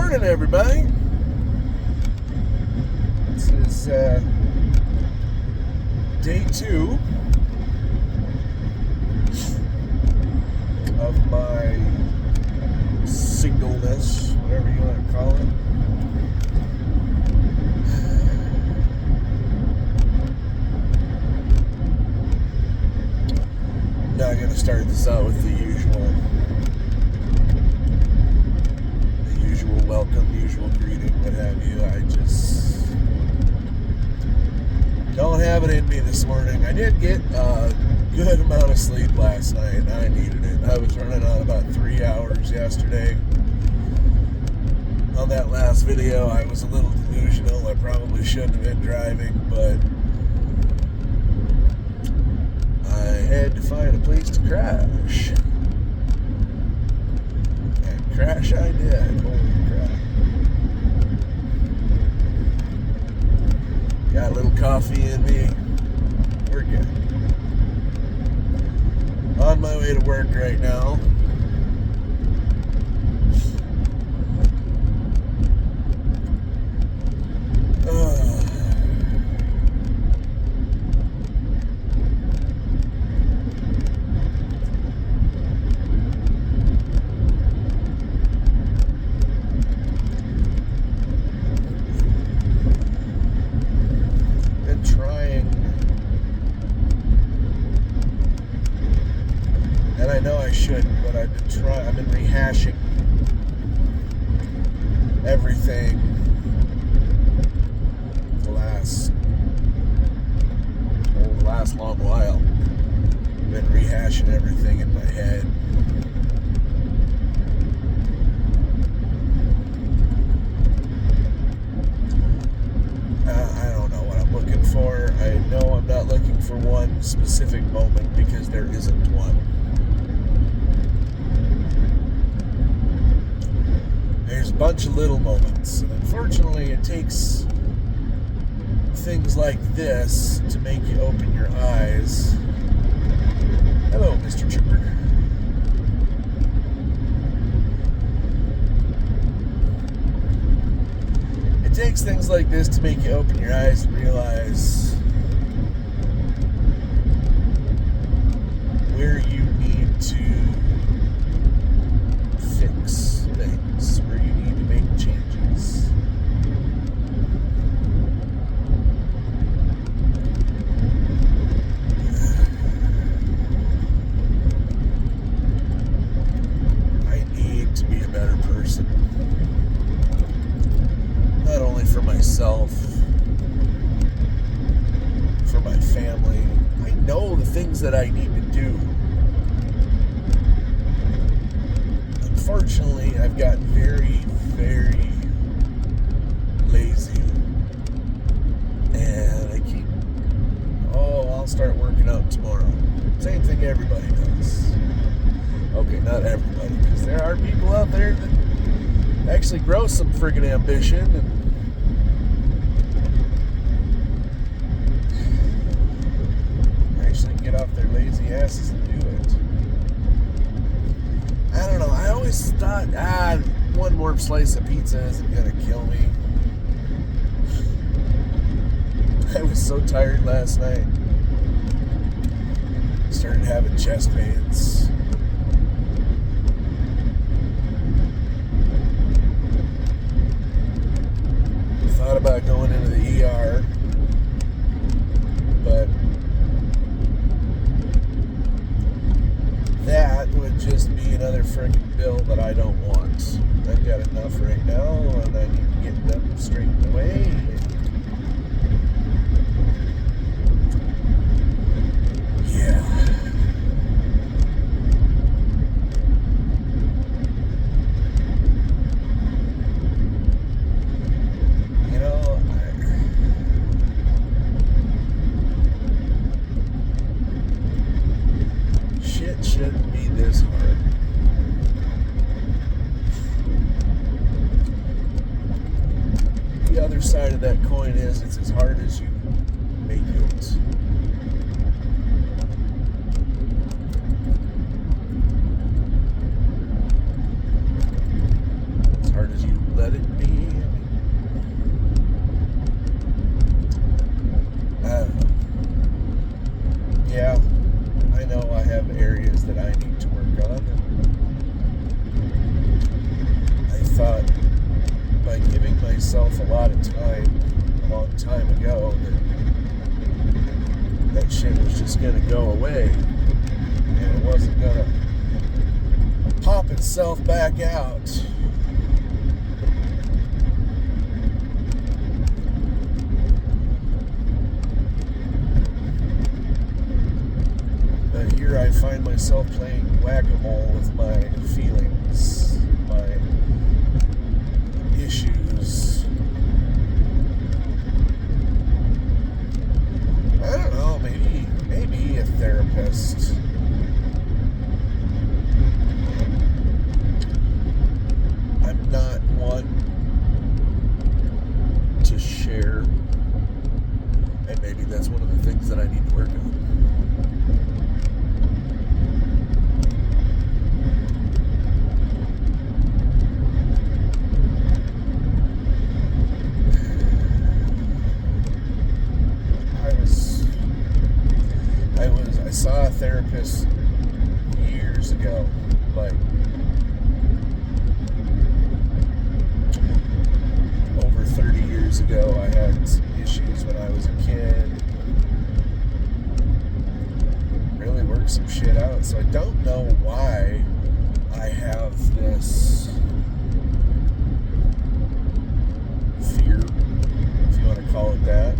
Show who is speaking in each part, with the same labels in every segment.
Speaker 1: morning, everybody. This is day 2 of my singleness, whatever you want to call it. Now I'm going to start this out with the usual welcome, usual greeting, what have you. I just don't have it in me this morning. I did get a good amount of sleep last night. I needed it. I was running on about 3 hours yesterday. On that last video, I was a little delusional. I probably shouldn't have been driving, but I had to find a place to crash. And crash I did. Holy crap. Got a little coffee in me. We're good. On my way to work right now. And I know I shouldn't, but I've been rehashing everything the last long while. I've been rehashing everything in my head. I don't know what I'm looking for. I know I'm not looking for one specific moment because there isn't one. There's a bunch of little moments, and unfortunately it takes things like this to make you open your eyes. Hello, Mr. Trooper. It takes things like this to make you open your eyes and realize where you need to fix things, where you need to make changes. I need to be a better person. Not only for myself, for my family. I know the things that I need to do. Unfortunately, I've gotten very, very lazy. And I keep, I'll start working out tomorrow. Same thing everybody does. Okay, not everybody, because there are people out there that actually grow some friggin' ambition and actually get off their lazy asses and do it. I don't know. I always thought, one more slice of pizza isn't gonna kill me. I was so tired last night. Started having chest pains. Thought about going into the ER, but that would just be another freaking bill that I don't want. I've got enough right now, and I need to get them straightened away. Yeah. You know, shit shouldn't be this hard. The other side of that coin is it's as hard as you make it. As hard as you let it myself a lot of time, a long time ago, that shit was just going to go away. And it wasn't going to pop itself back out. But here I find myself playing whack-a-mole with my feelings, my issues. I don't know, maybe a therapist. I'm not one to share, and maybe that's one of the things that I need to work on. I saw a therapist years ago, like over 30 years ago. I had some issues when I was a kid. Really worked some shit out. So I don't know why I have this fear, if you want to call it that,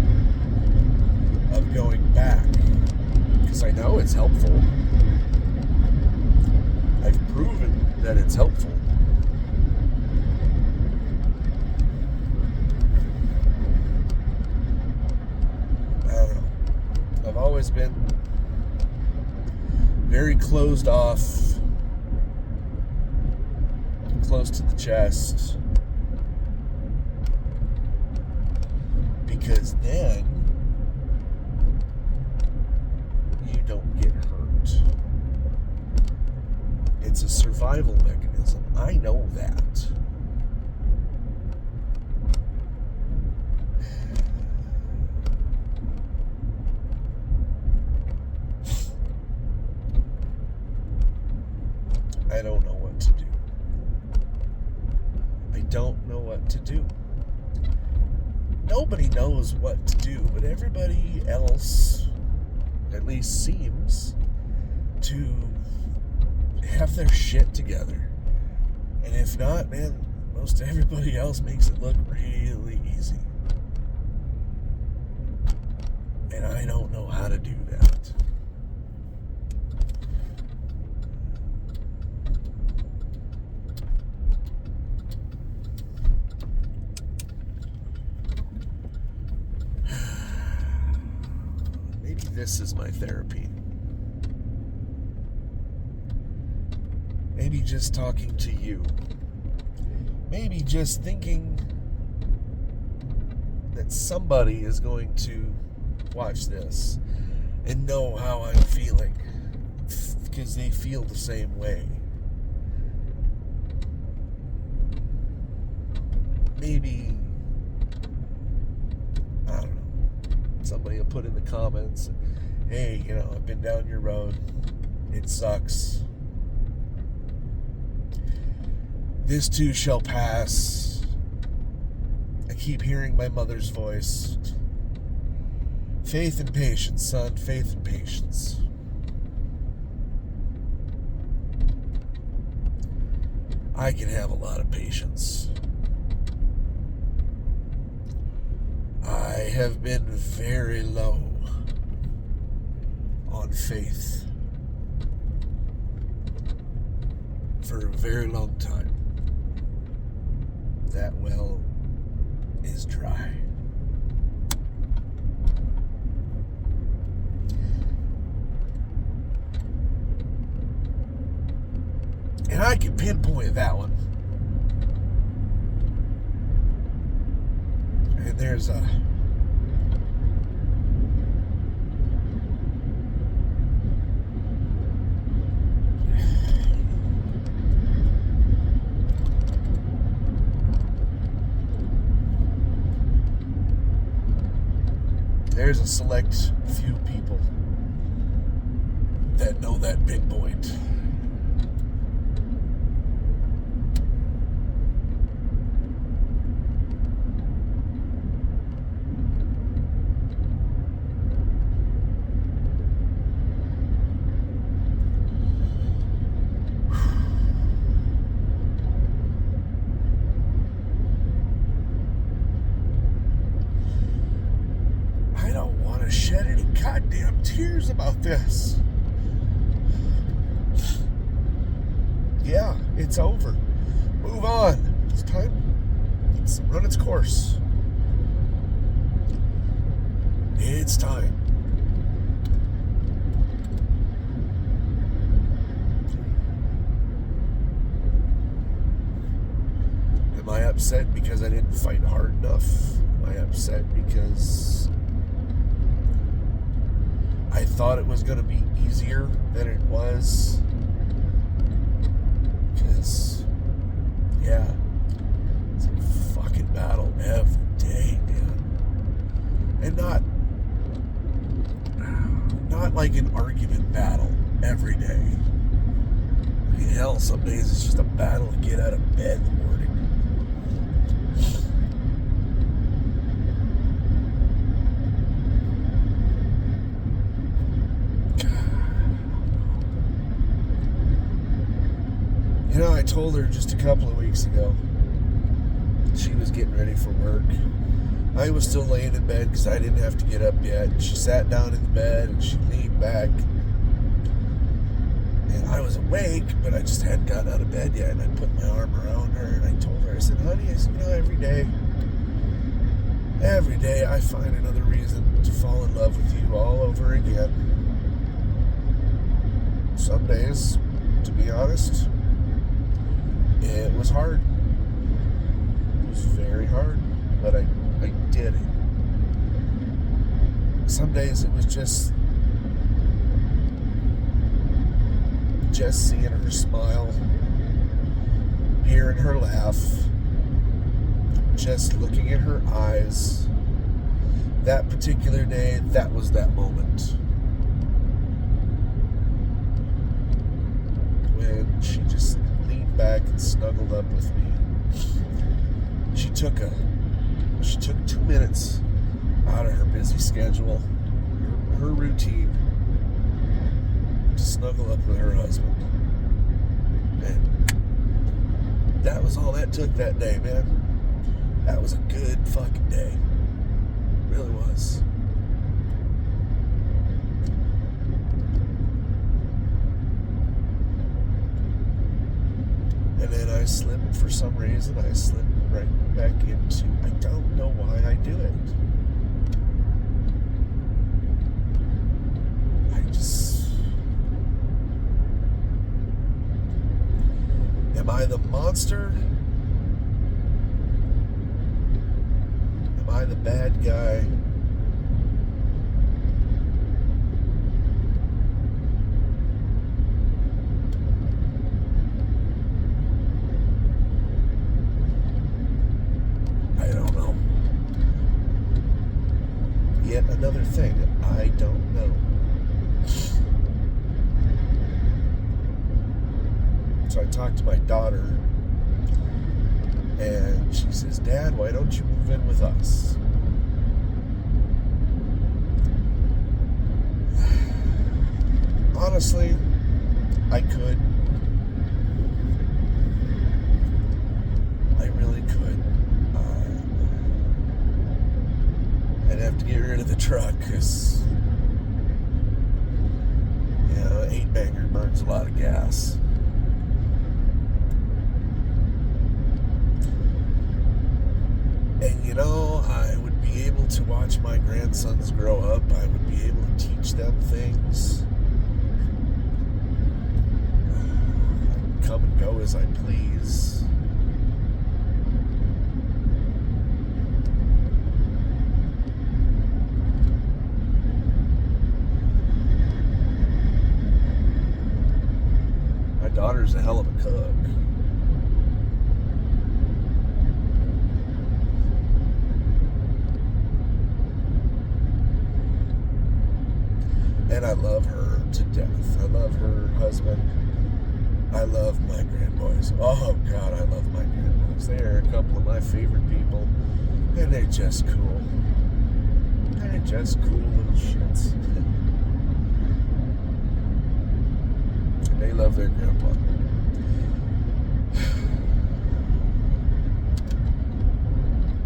Speaker 1: of going back. Because I know it's helpful. I've proven that it's helpful. I don't know. I've always been very closed off, close to the chest, because then you don't get hurt. It's a survival mechanism. I know that. I don't know what to do. I don't know what to do. Nobody knows what to do, but everybody else at least seems to have their shit together. And if not, man, most everybody else makes it look really easy. And I don't know how to do that. Maybe this is my therapy. Maybe just talking to you. Maybe just thinking that somebody is going to watch this and know how I'm feeling, because they feel the same way. Maybe, I don't know, somebody will put in the comments, hey, I've been down your road. It sucks. This too shall pass. I keep hearing my mother's voice. Faith and patience, son. Faith and patience. I can have a lot of patience. I have been very low on faith for a very long time. That well is dry. And I can pinpoint that one. And there's a select few people that know that pinpoint. goddamn tears about this. Yeah, it's over. Move on. It's time. It's run its course. It's time. Am I upset because I didn't fight hard enough? Am I upset because I thought it was going to be easier than it was? Because, yeah, it's a fucking battle every day, man. And not like an argument battle every day. I mean, hell, some days it's just a battle to get out of bed in the morning. You know, I told her just a couple of weeks ago, she was getting ready for work. I was still laying in bed because I didn't have to get up yet. She sat down in the bed and she leaned back. And I was awake, but I just hadn't gotten out of bed yet. And I put my arm around her and I told her, I said, honey, I said, you know, every day I find another reason to fall in love with you all over again. Some days, to be honest, it was hard. It was very hard, but I did it. Some days it was just seeing her smile, hearing her laugh, just looking in her eyes. That particular day, that was that moment. When she just leaned back and snuggled up with me. She took 2 minutes out of her busy schedule, her routine, to snuggle up with her husband. And that was all that took that day, man. That was a good fucking day. It really was. And then I slipped, for some reason, right back into, I don't know why I do it. Am I the monster? Am I the bad guy? I don't know. Yet another thing I don't know. So I talked to my daughter, and she says, Dad, why don't you move in with us? Honestly, I could. I really could. I'd have to get rid of the truck, because, you know, 8-banger burns a lot of gas. And, you know, I would be able to watch my grandsons grow up. I would be able to teach them things. Come and go as I please. My daughter's a hell of a cook. And I love her to death. I love her husband. I love my grandboys. Oh, God, I love my grandboys. They are a couple of my favorite people. And they're just cool. They're just cool little shits. They love their grandpa.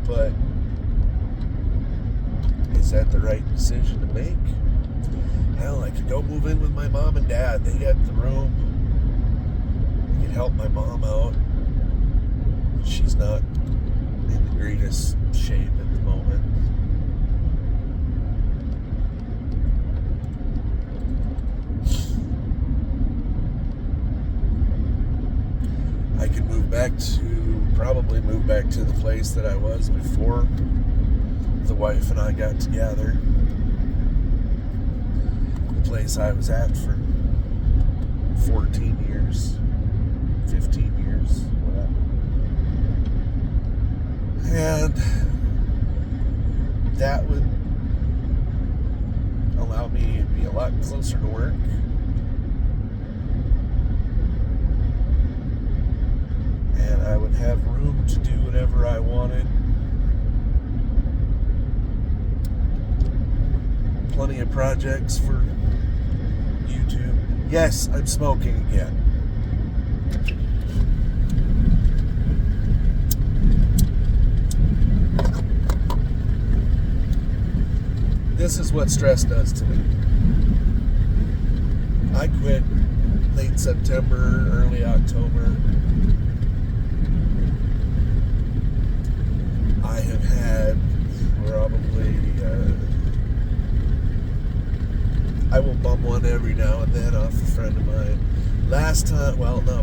Speaker 1: But is that the right decision to make? Hell, I could go move in with my mom and dad. They got the room. I could help my mom out. She's not in the greatest shape at the moment. I could probably move back to the place that I was before the wife and I got together. The place I was at for 14 years, 15 years, whatever. And that would allow me to be a lot closer to work. And I would have room to do whatever I wanted. Plenty of projects for YouTube. Yes, I'm smoking again. This is what stress does to me. I quit late September, early October. I have had probably, I will bum one every now and then off a friend of mine.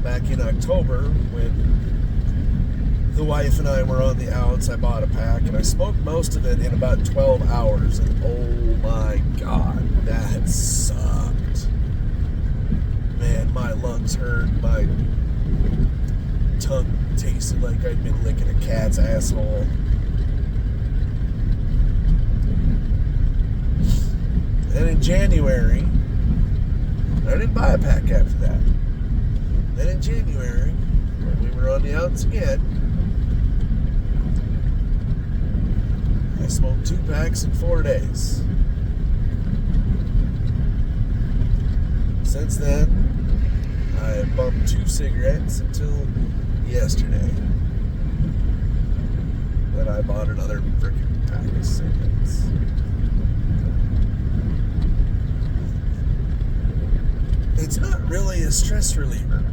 Speaker 1: Back in October, when the wife and I were on the outs, I bought a pack and I smoked most of it in about 12 hours. And oh my God, that sucked. Man, my lungs hurt. My tongue tasted like I'd been licking a cat's asshole. Then in January, I didn't buy a pack after that. Then in January, when we were on the outs again, I smoked 2 packs in 4 days. Since then, I have bumped 2 cigarettes until yesterday. Then I bought another freaking pack of cigarettes. It's not really a stress reliever.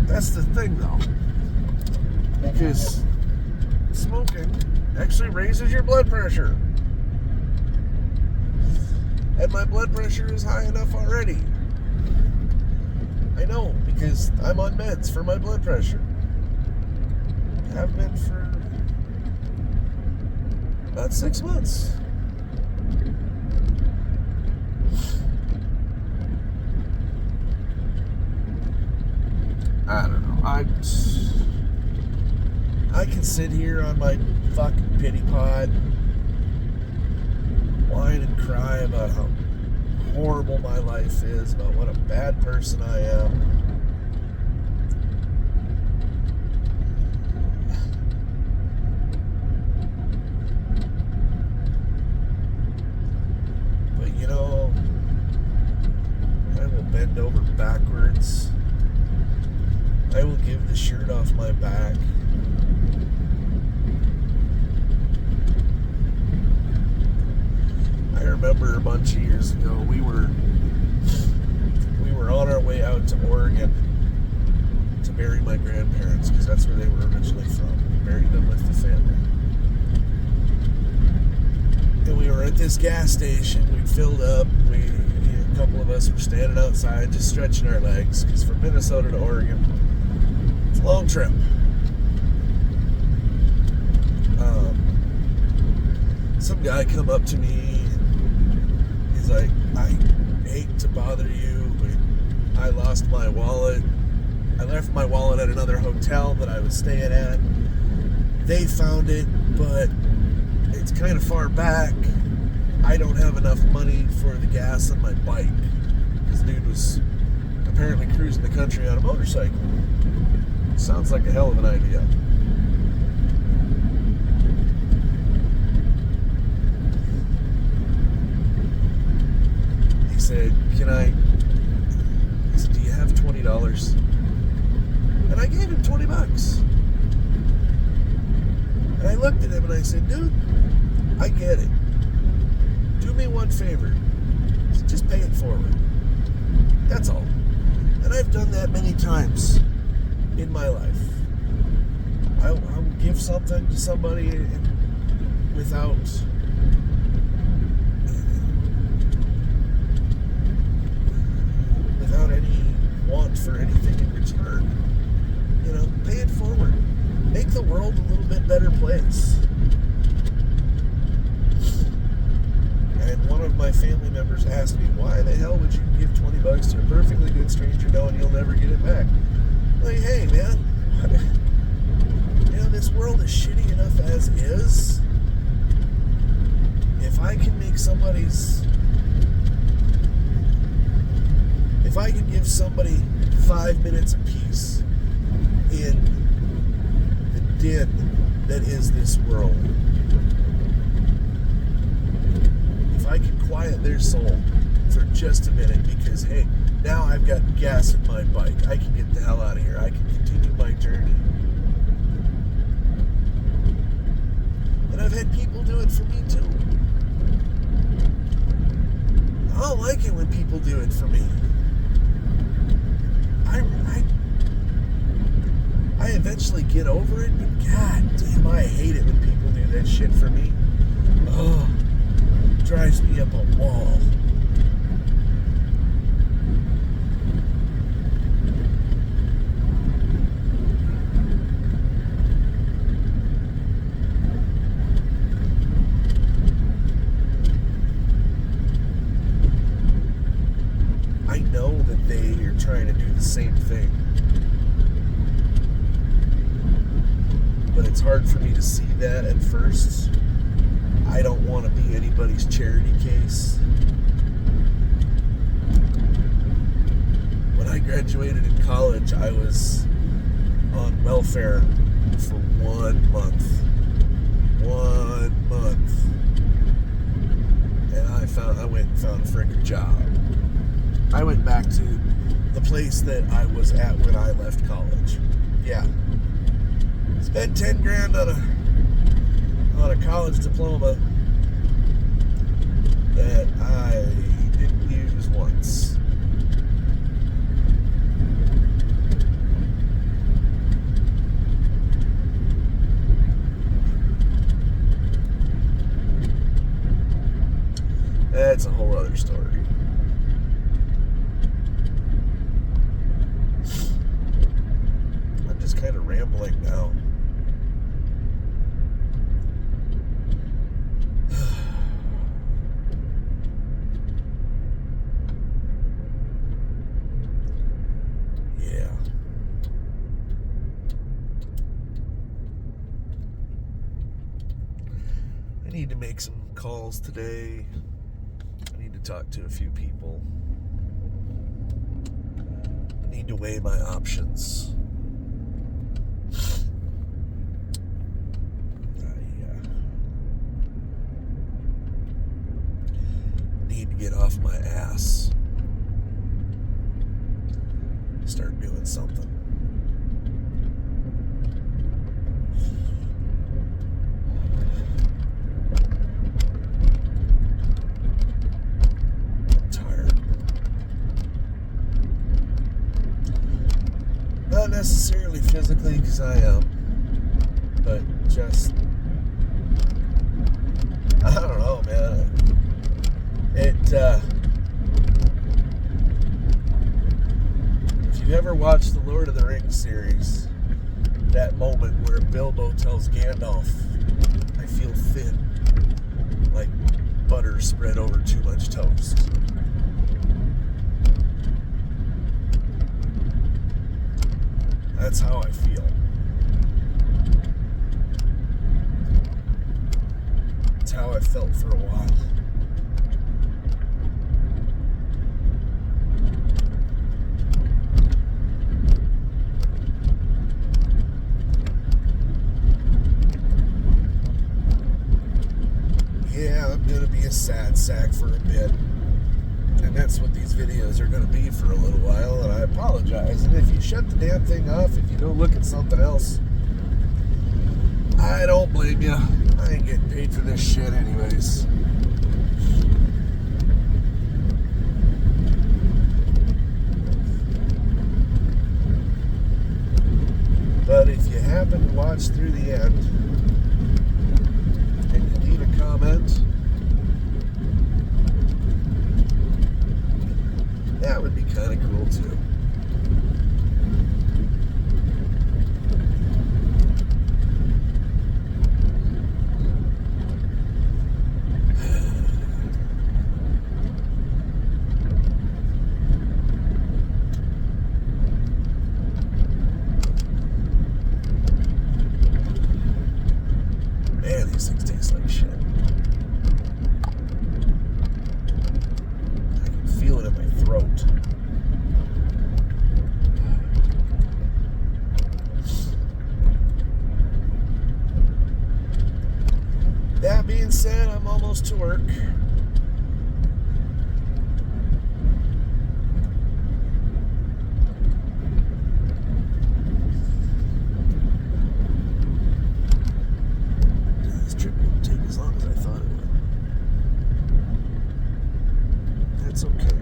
Speaker 1: That's the thing, though. Because smoking actually raises your blood pressure. And my blood pressure is high enough already. I know, because I'm on meds for my blood pressure. Have been for about 6 months. I don't know. I can sit here on my fucking pity pot, whine and cry about how horrible my life is, about what a bad person I am. But you know, I will bend over backwards. I will give the shirt off my back. I remember a bunch of years ago, we were on our way out to Oregon to bury my grandparents, because that's where they were originally from. We buried them with the family. And we were at this gas station. We'd filled up. A couple of us were standing outside just stretching our legs, because from Minnesota to Oregon, it's a long trip. Some guy come up to me, and he's like, I hate to bother you, but I lost my wallet. I left my wallet at another hotel that I was staying at. They found it, but it's kind of far back. I don't have enough money for the gas on my bike. This dude was apparently cruising the country on a motorcycle. Sounds like a hell of an idea. He said, I said, do you have $20? And I gave him $20. And I looked at him and I said, dude, I get it. Do me one favor. Just pay it forward. That's all. And I've done that many times in my life. I will give something to somebody without any want for anything in return. Pay it forward. Make the world a little bit better place. And one of my family members asked me, why the hell would you give $20 to a perfectly good stranger knowing you'll never get it back? Like, hey, man, this world is shitty enough as is. If I can give somebody 5 minutes apiece in the din that is this world, if I can quiet their soul for just a minute, because hey, now I've got gas in my bike, I can get the hell out of here, I can continue my journey. And I've had people do it for me too. I don't like it when people do it for me. I eventually get over it, but god damn, I hate it when people do that shit for me. Oh, it drives me up a wall. I know that they are trying to do the same thing. But it's hard for me to see that at first. I don't want to be anybody's charity case. When I graduated in college, I was on welfare for 1 month. 1 month. And I went and found a freaking job. I went back to the place that I was at when I left college. Yeah. Spent 10 grand on a college diploma that I didn't use once. That's a whole other story. I'm just kind of rambling now. I need to make some calls today. I need to talk to a few people. I need to weigh my options. Need to get off my ass. Start doing something. Not necessarily physically, because I am, but just, I don't know, man. If you've ever watched the Lord of the Rings series, that moment where Bilbo tells Gandalf, I feel thin, like butter spread over too much toast. That's how I feel. It's how I felt for a while. Yeah, I'm gonna be a sad sack for a bit. And that's what these videos are going to be for a little while, and I apologize. And if you shut the damn thing off, if you go look at something else, I don't blame you. I ain't getting paid for this shit anyways. But if you happen to watch through the end and you leave a comment, that would be kind of cool too. Man, these things taste like shit. I can feel it in my throat. That being said, I'm almost to work. This trip didn't take as long as I thought it would. That's okay.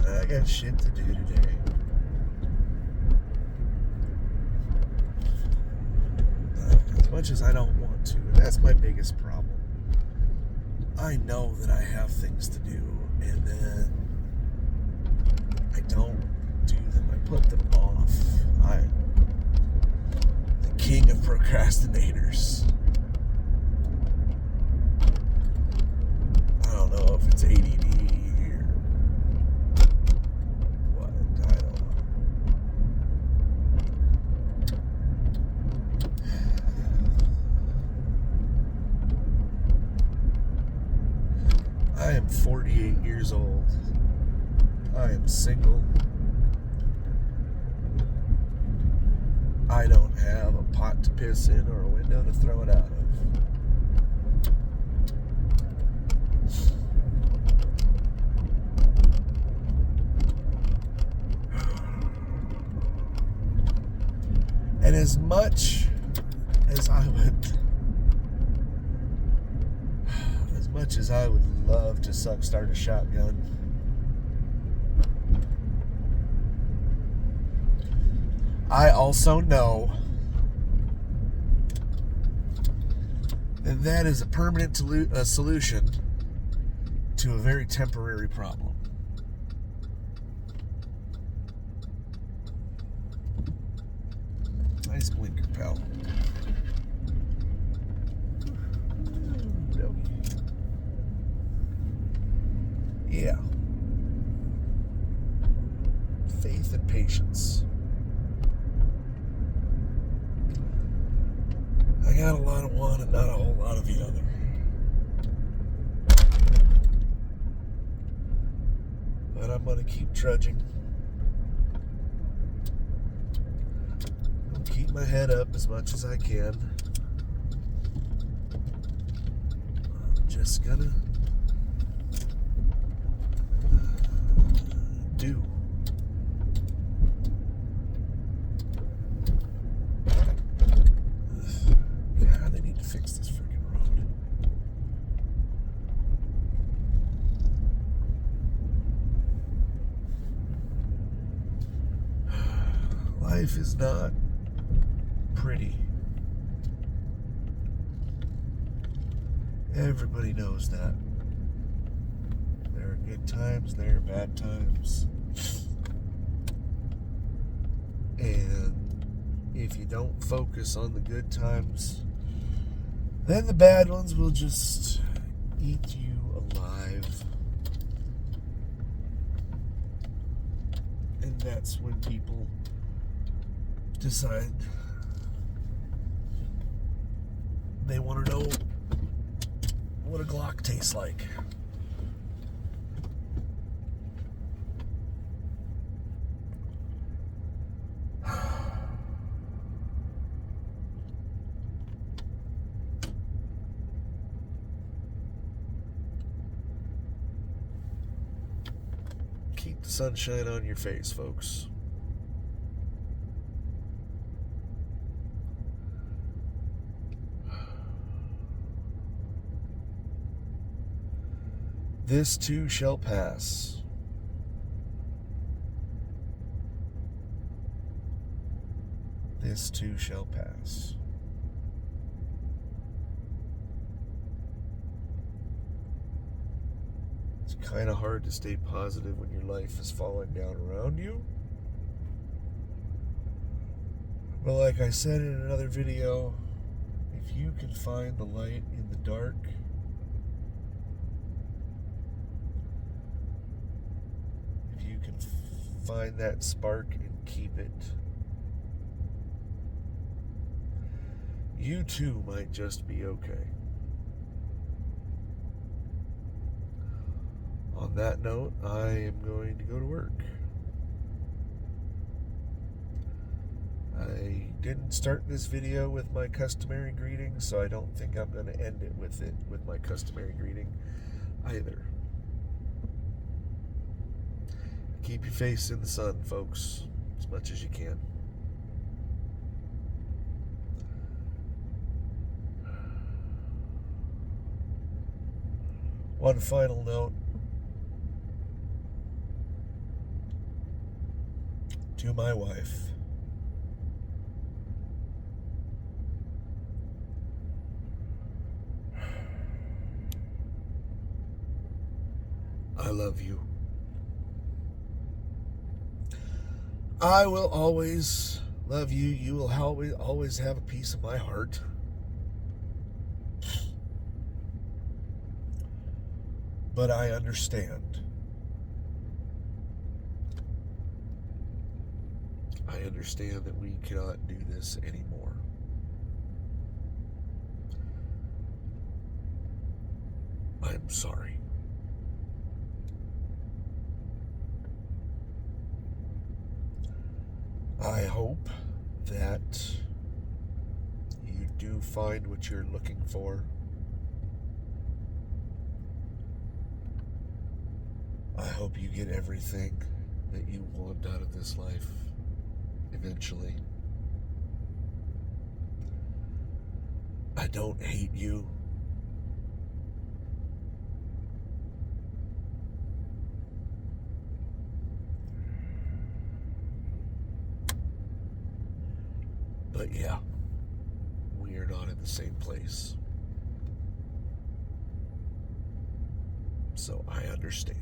Speaker 1: I got shit to do today. As much as I don't want to, and that's my biggest problem. I know that I have things to do, and then I don't do them. I put them off. I'm the king of procrastinators. I don't know if it's ADD or what. I don't know. I am 48 years old. I am single. I don't have a pot to piss in or a window to throw it out of. And as much as I would love to start a shotgun, I also know that that is a permanent solution to a very temporary problem. Nice blinker, pal. Yeah. Faith and patience. I got a lot of one and not a whole lot of the other. But I'm going to keep trudging. I'll keep my head up as much as I can. I'm just going to do. God, they need to fix this freaking road. Life is not pretty. Everybody knows that. There are good times, there are bad times. And if you don't focus on the good times, then the bad ones will just eat you alive. And that's when people decide they want to know what a Glock tastes like. Keep the sunshine on your face, folks. This too shall pass. This too shall pass. It's kind of hard to stay positive when your life is falling down around you. But like I said in another video, if you can find the light in the dark, if you can find that spark and keep it, you too might just be okay. On that note, I am going to go to work. I didn't start this video with my customary greeting, so I don't think I'm going to end it with my customary greeting either. Keep your face in the sun, folks, as much as you can. One final note. To my wife. I love you. I will always love you. You will always have a piece of my heart. But I understand. I understand that we cannot do this anymore. I'm sorry. I hope that you do find what you're looking for. I hope you get everything that you want out of this life eventually. I don't hate you. But yeah, we are not in the same place. So I understand.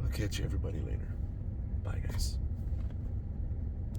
Speaker 1: I'll catch you everybody later. Bye, guys.